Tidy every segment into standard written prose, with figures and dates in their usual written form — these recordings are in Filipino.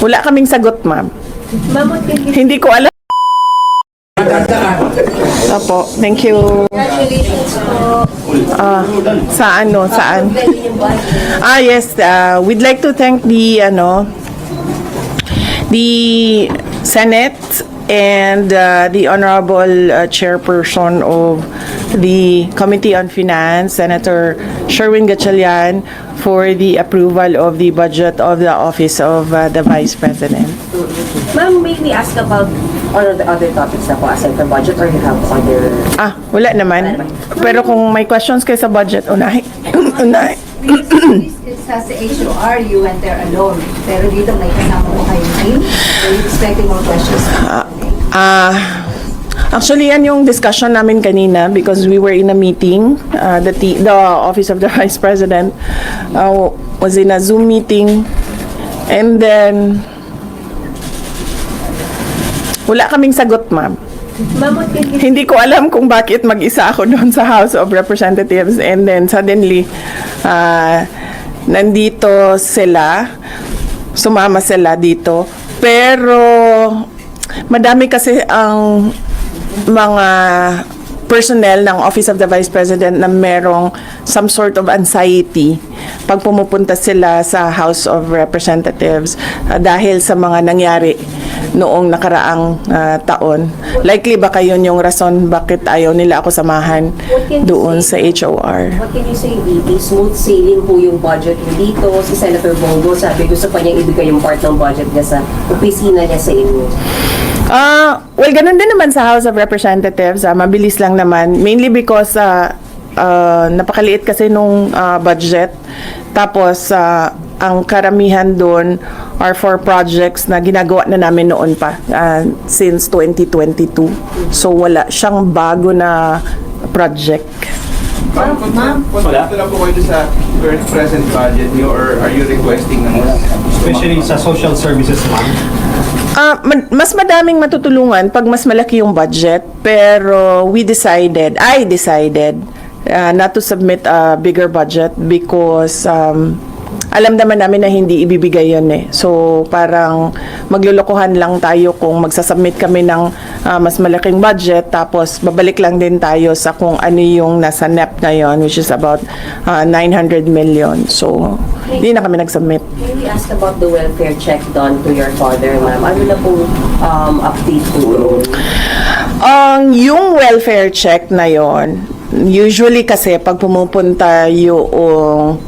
Wala kaming sagot, ma'am. Ma'am, what can you Hindi ko alam. Opo, thank you. congratulations po. Saan? Pwede yung budget. Yes, we'd like to thank the Senate and the Honorable Chairperson of the Committee on Finance, Senator Sherwin Gatchalian, for the approval of the budget of the Office of the Vice President. Ma'am, may we ask about all of the other topics na po aside from budget, or you have other... Wala naman. Pero kung may questions kayo sa budget, unahin. It has the HOR, you went there alone. Pero dito may kasama mo kayong team. Are you expecting more questions? Actually, yan yung discussion namin kanina because we were in a meeting. The Office of the Vice President was in a Zoom meeting. And then, wala kaming sagot, ma'am. Ma'am, what can you Hindi ko alam kung bakit mag-isa ako doon sa House of Representatives. And then, suddenly, nandito sila. Sumama sila dito. Pero, madami kasi ang mga personnel ng Office of the Vice President na merong some sort of anxiety pag pumupunta sila sa House of Representatives dahil sa mga nangyari noong nakaraang taon. Likely baka yun yung rason bakit ayaw nila ako samahan doon sa HOR. What can you say, VP? Smooth sailing po yung budget niyo dito. Si Senator Bongo sabi gusto pa niyang ibigay yung part ng budget niya sa opisina niya sa inyo. Well, ganun din naman sa House of Representatives. Mabilis lang naman. Mainly because napakaliit kasi nung budget. Tapos, ang karamihan doon are for projects na ginagawa na namin noon pa since 2022. So, wala siyang bago na project. Ma'am, Wala na po kayo sa current present budget niyo or are you requesting ng Especially sa social services, ma'am. Mas madaming matutulungan pag mas malaki yung budget, pero I decided not to submit a bigger budget because alam naman namin na hindi ibibigay yun eh. So parang maglulukuhan lang tayo kung magsasubmit kami ng mas malaking budget, tapos babalik lang din tayo sa kung ano yung nasa NEP ngayon, which is about 900 million. So hindi na kami nag-submit. May we ask about the welfare check done to your father, ma'am? Ano na pong update po? Yung welfare check na yon, usually kasi pag pumupunta yung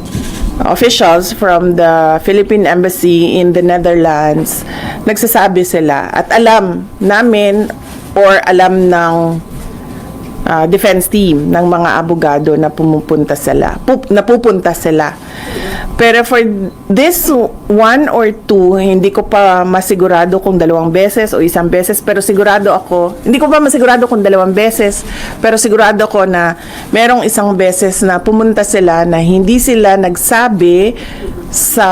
officials from the Philippine Embassy in the Netherlands, nagsasabi sila at alam namin or alam ng defense team ng mga abogado na pupunta sila. Pero for this one or two, hindi ko pa masigurado kung 2 beses o 1 beses, pero sigurado ako, hindi ko pa masigurado kung 2 beses, pero sigurado ko na merong 1 beses na pumunta sila na hindi sila nagsabi sa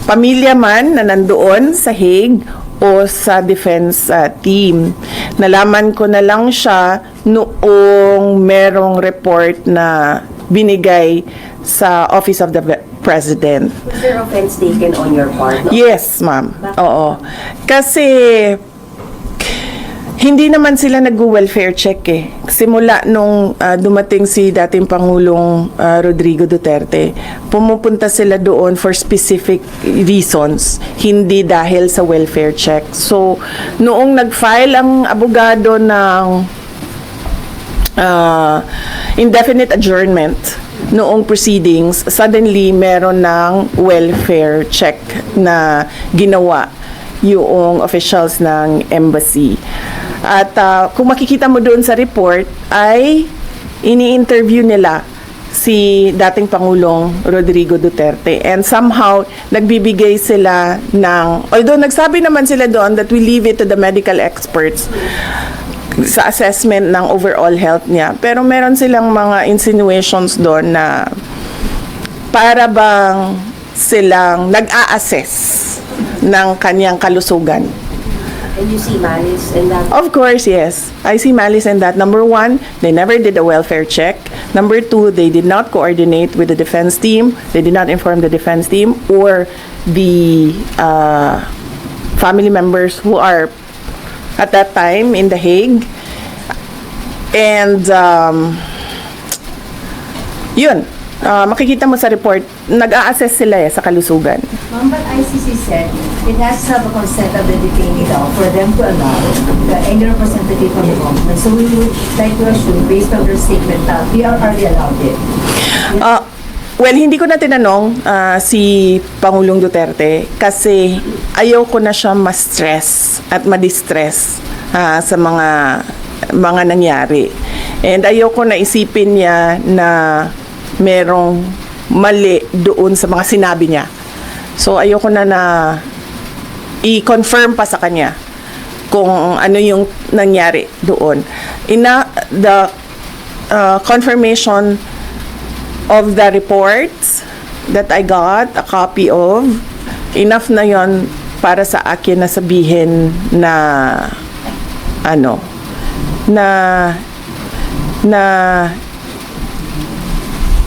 pamilya man na nandoon sa Hague o sa defense team. Nalaman ko na lang siya noong merong report na binigay sa Office of the President. Was there offense taken on your part? No? Yes, ma'am. Oo. Kasi hindi naman sila nag-welfare check eh. Simula nung dumating si dating Pangulong Rodrigo Duterte, pumupunta sila doon for specific reasons, hindi dahil sa welfare check. So, noong nag-file ang abogado ng indefinite adjournment noong proceedings, suddenly meron ng welfare check na ginawa yung officials ng embassy. At kung makikita mo doon sa report, ay ini-interview nila si dating Pangulong Rodrigo Duterte. And somehow, nagbibigay sila ng, although nagsabi naman sila doon that we leave it to the medical experts sa assessment ng overall health niya. Pero meron silang mga insinuations doon na para bang silang nag-a-assess ng kanyang kalusugan. And you see malice in that? Of course, yes. I see malice in that. Number one, they never did a welfare check. Number two, they did not coordinate with the defense team. They did not inform the defense team or the family members who are at that time in The Hague. And yun, makikita mo sa report, nag-a-assess sila sa kalusugan. Ma'am, but ICC said it has to have a consent of the detainee daw for them to allow any representative from the government. So we would like to assume, based on their statement, that we are already allowed it. Well, hindi ko na tinanong si Pangulong Duterte kasi ayaw ko na siya ma-stress at ma-distress sa mga nangyari. And ayaw ko na isipin niya na merong mali doon sa mga sinabi niya. So ayaw ko na i-confirm pa sa kanya kung ano yung nangyari doon. The confirmation of the reports that I got a copy of, enough na yon para sa akin na sabihin na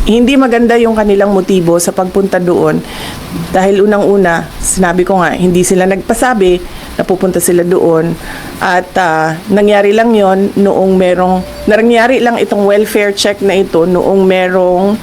hindi maganda yung kanilang motibo sa pagpunta doon. Dahil unang-una, sinabi ko nga, hindi sila nagpasabi na pupunta sila doon. At nangyari lang yon noong nangyari lang itong welfare check na ito noong merong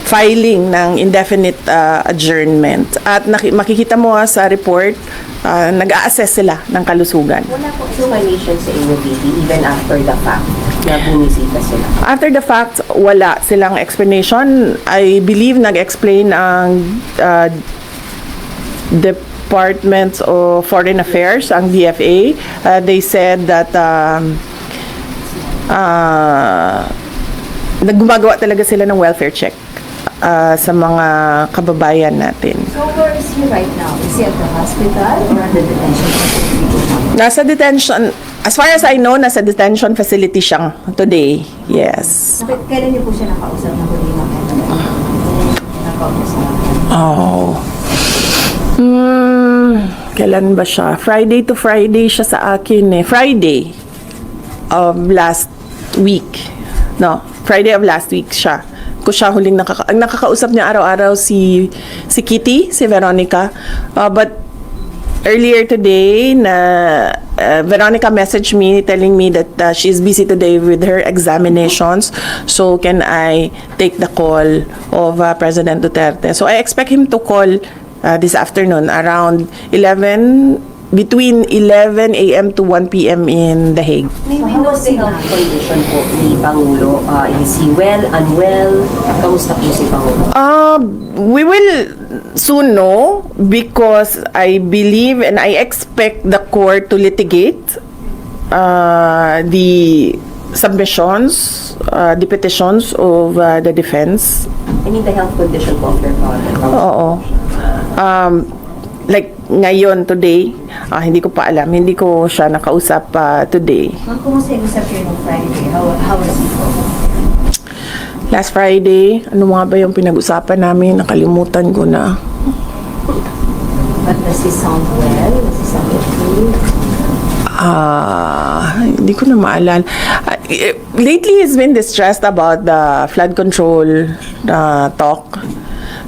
filing ng indefinite adjournment. At makikita mo sa report, nag-a-assess sila ng kalusugan. Wala po explanation sa inyo, Vicky, even after the fact na bumisita sila. After the fact, wala silang explanation. I believe nag-explain ang Department of Foreign Affairs, ang DFA. They said that naggumagawa talaga sila ng welfare check sa mga kababayan natin. So where is he right now? Is he at the hospital or at the detention facility? Nasa detention, as far as I know, nasa detention facility siya today. Yes. Kailan niyo po siya nakausap na huli ng nakausap? Oh. Kailan ba siya? Friday to Friday siya sa akin eh. Friday of last week. No, Friday of last week siya. Ko siya huling ang nakakausap niya araw-araw si Kitty, si Veronica. But earlier today, Veronica messaged me telling me that she's busy today with her examinations. So can I take the call of President Duterte? So I expect him to call this afternoon around between 11 a.m. to 1 p.m. in The Hague. Maybe what's the health condition po ni Pangulo? Is he well, unwell? Kamusta po si Pangulo? We will soon know because I believe and I expect the court to litigate the submissions, the petitions of the defense. I mean the health condition po of their father. Oo. Like ngayon, today, hindi ko pa alam. Hindi ko siya nakausap today. Ma'am, kumusta yung usap kayo nung Friday? How was it po? Last Friday, ano nga ba yung pinag-usapan namin? Nakalimutan ko na. But does he sound well? Does he sound okay? Hindi ko na maalala. Lately, he's been distressed about the flood control talk.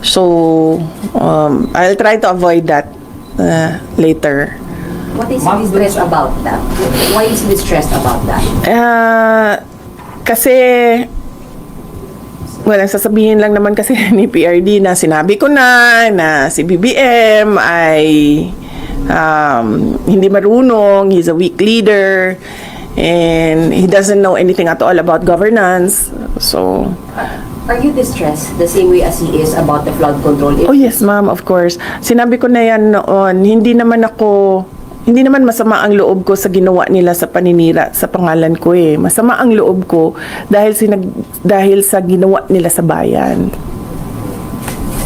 So, I'll try to avoid that later. What is he stressed about that? Why is he stressed about that? Kasi, well, sasabihin lang naman kasi ni PRD na sinabi ko na si BBM ay hindi marunong, he's a weak leader, and he doesn't know anything at all about governance. So, are you distressed the same way as he is about the flood control? oh yes, ma'am, of course. Sinabi ko na yan noon, hindi naman masama ang loob ko sa ginawa nila sa paninira sa pangalan ko eh. Masama ang loob ko dahil sa ginawa nila sa bayan.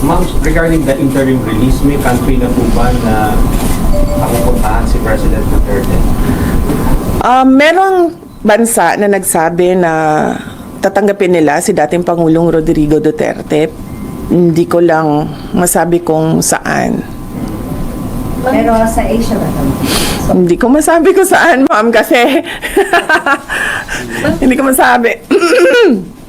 Ma'am, regarding the interim release, may country na po ba na pakupuntahan si President Duterte? Merong bansa na nagsabi na tatanggapin nila si dating Pangulong Rodrigo Duterte. Hindi ko lang masabi kung saan. Pero sa Asia ba ito? Hindi ko masabi kung saan, ma'am, kasi hindi ko masabi.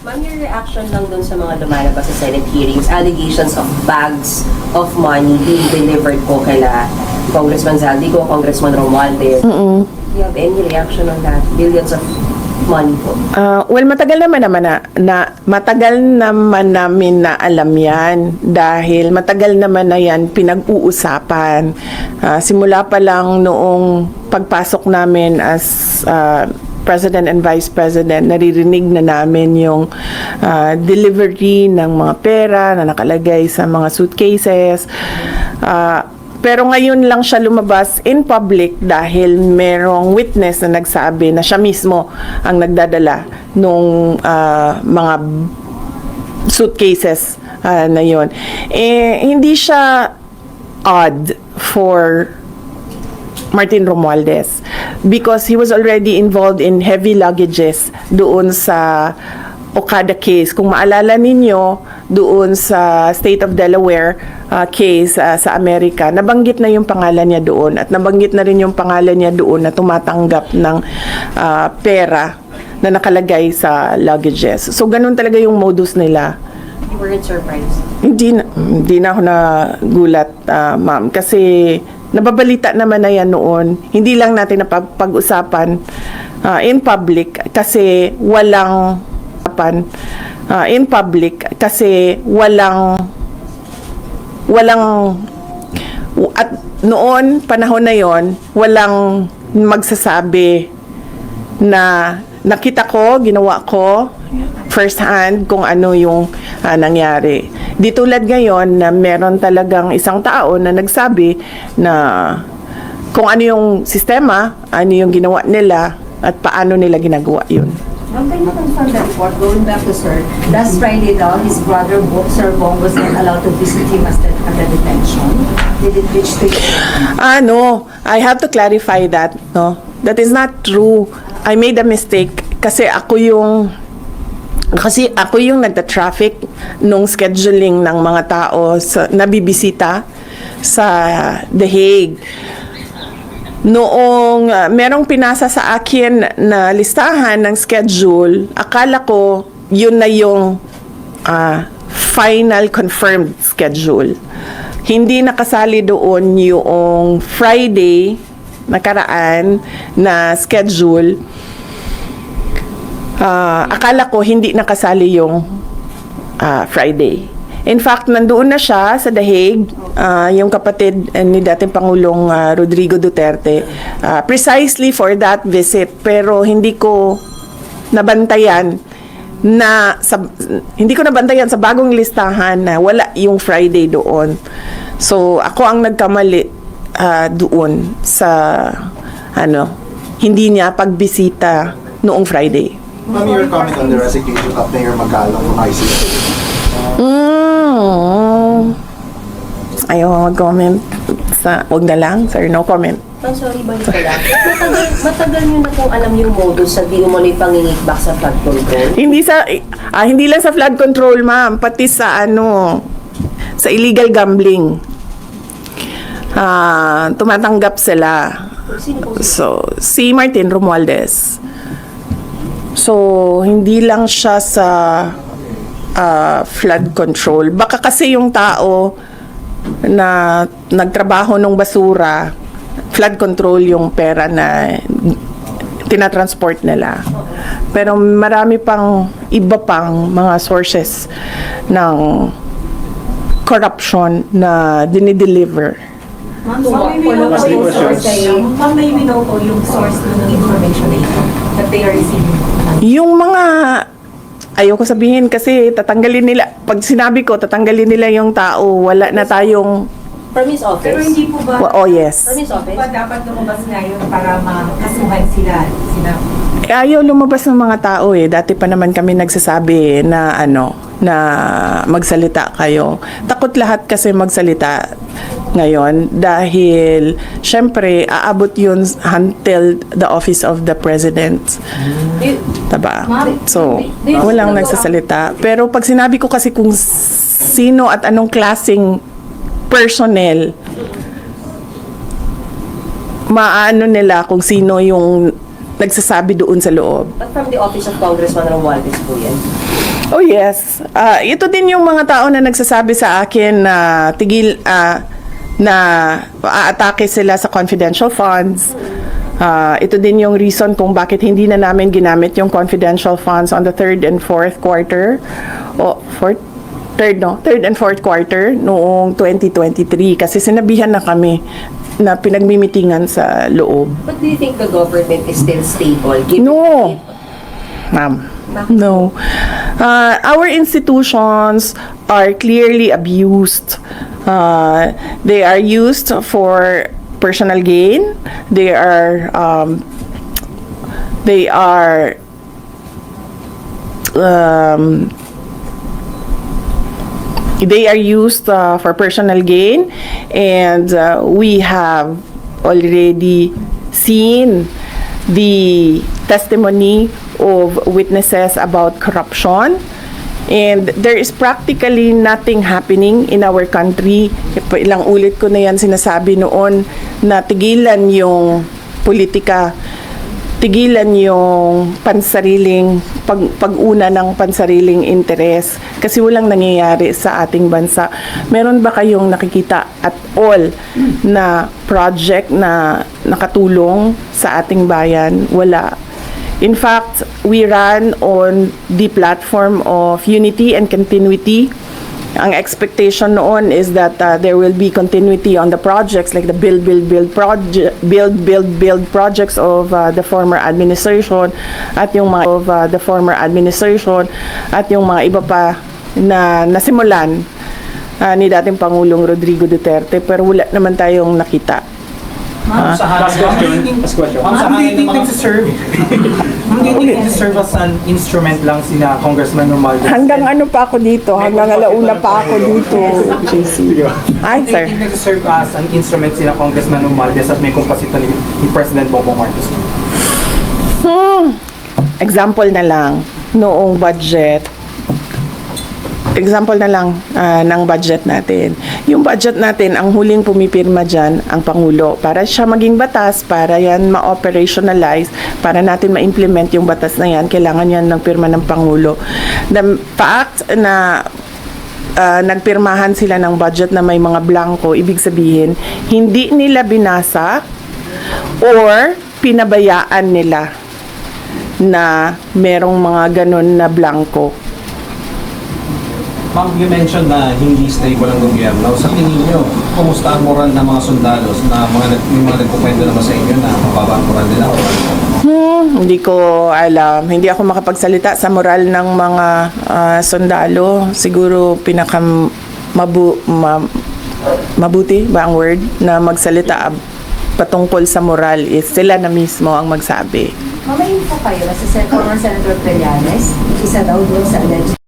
Ma'am, your reaction lang dun sa mga lumalabas sa Senate hearings, allegations of bags of money being delivered po kaila Congressman Zaldico, Congressman Romualdez. Do you have any reaction on that? Billions of money po. Well, matagal naman namin na alam yan dahil matagal naman na yan pinag-uusapan. Simula pa lang noong pagpasok namin as President and Vice President, naririnig na namin yung delivery ng mga pera na nakalagay sa mga suitcases. Pero ngayon lang siya lumabas in public dahil merong witness na nagsabi na siya mismo ang nagdadala nung mga suitcases na yon. Hindi siya odd for Martin Romualdez because he was already involved in heavy luggages doon sa Okada case. Kung maalala ninyo, doon sa State of Delaware case sa Amerika, nabanggit na yung pangalan niya doon at nabanggit na rin yung pangalan niya doon na tumatanggap ng pera na nakalagay sa luggages. So, ganun talaga yung modus nila. You weren't surprised? Hindi na ako nagulat, ma'am, kasi nababalita naman na yan noon. Hindi lang natin napag-usapan in public kasi walang at noon, panahon na yon, walang magsasabi na nakita ko, ginawa ko first hand kung ano yung nangyari. Di tulad ngayon na meron talagang isang tao na nagsabi na kung ano yung sistema, ano yung ginawa nila at paano nila ginagawa yun. Ma'am, can you confirm the report? Going back to Sir, last Friday daw, his brother, Sir Bong, was not allowed to visit him at the detention. Did it reach to you? No. I have to clarify that. No, that is not true. I made a mistake kasi ako yung nagta-traffic nung scheduling ng mga tao na bibisita sa The Hague. Noong merong pinasa sa akin na listahan ng schedule, akala ko yun na yung final confirmed schedule. Hindi nakasali doon yung Friday nakaraan na schedule. Akala ko hindi nakasali yung Friday. In fact, nandoon na siya sa The Hague, yung kapatid ni dating Pangulong Rodrigo Duterte, precisely for that visit. Pero hindi ko nabantayan sa bagong listahan na wala yung Friday doon. So, ako ang nagkamali doon sa hindi niya pagbisita noong Friday. Ma'am, your comment on the resignation of Mayor Magalong from ICC. Ayaw mag-comment wag na lang, sir, no comment. I'm sorry, balik ko lang. Matagal nyo na kung alam yung modus sa di umano'y pangingitbak sa flood control? Hindi lang sa flood control, ma'am, pati sa sa illegal gambling. Tumatanggap sila. Sino po? So, si Martin Romualdez. So, hindi lang siya sa flood control. Baka kasi yung tao na nagtrabaho ng basura, flood control yung pera na tinatransport nila. Pero marami pang iba pang mga sources ng corruption na dinideliver. Ma'am, may we know po yung source ng information na ito that they are receiving? Yung mga ayoko sabihin kasi tatanggalin nila. Pag sinabi ko, tatanggalin nila yung tao. Wala na tayong... From his office? Pero hindi po ba? Oh, yes. From his office? Ba dapat lumabas ngayon para makasuhan sila? Ayaw lumabas ng mga tao eh. Dati pa naman kami nagsasabi na na magsalita kayo. Takot lahat kasi magsalita ngayon dahil syempre aabot yun until the office of the president. Diba? So, walang nagsasalita. Pero pag sinabi ko kasi kung sino at anong klaseng personnel maano nila kung sino yung nagsasabi doon sa loob. But from the office of Congressman Romualdez po yan. Oh yes. Ito din yung mga tao na nagsasabi sa akin na na aatake sila sa confidential funds. Ito din yung reason kung bakit hindi na namin ginamit yung confidential funds on the third and fourth quarter. Third and fourth quarter noong 2023 kasi sinabihan na kami na pinagmimitingan sa loob. But do you think the government is still stable? No. Ma'am. No. Our institutions are clearly abused. They are used for personal gain. They are used for personal gain, and we have already seen the testimony of witnesses about corruption, and there is practically nothing happening in our country. Ilang ulit ko na yan sinasabi noon na tigilan yung politika, tigilan yung pansariling pag-una ng pansariling interes kasi walang nangyayari sa ating bansa. Meron ba kayong nakikita at all na project na nakatulong sa ating bayan? Wala. In fact, we run on the platform of unity and continuity. Ang expectation noon is that there will be continuity on the projects like the build projects of the former administration at yung mga iba pa na nasimulan ni dating Pangulong Rodrigo Duterte, pero wala naman tayong nakita. Ma'am, last question. Ma'am, do you think nagsiserve? Ma'am, do you think nagsiserve as an instrument lang sina Congressman Romualdez? Hanggang ano pa ako dito? Hanggang alauna pa ako dito, JC. Ay, Do you sir. think nagsiserve as an instrument sina Congressman Romualdez at may kumpasito ni President Bongbong Marcos? Example na lang, noong budget, example na lang ng budget natin. Yung budget natin, ang huling pumipirma dyan, ang Pangulo. Para siya maging batas, para yan ma-operationalize, para natin ma-implement yung batas na yan, kailangan yan ng pirma ng Pangulo. The fact na nagpirmahan sila ng budget na may mga blanco, ibig sabihin, hindi nila binasa or pinabayaan nila na merong mga ganun na blanco. Ma'am, you mentioned na hindi stable ang gobyerno. Sa tingin niyo, kumusta ang moral ng mga sundalos na yung mga nagkukwento naman sa inyo na mababa ang moral nila? Hindi ko alam. Hindi ako makapagsalita sa moral ng mga sundalo. Siguro mabuti ba ang word na magsalita patungkol sa moral is sila na mismo ang magsabi. Mamayin po kayo na si former Senator Trillanes, isa daw doon sa alleged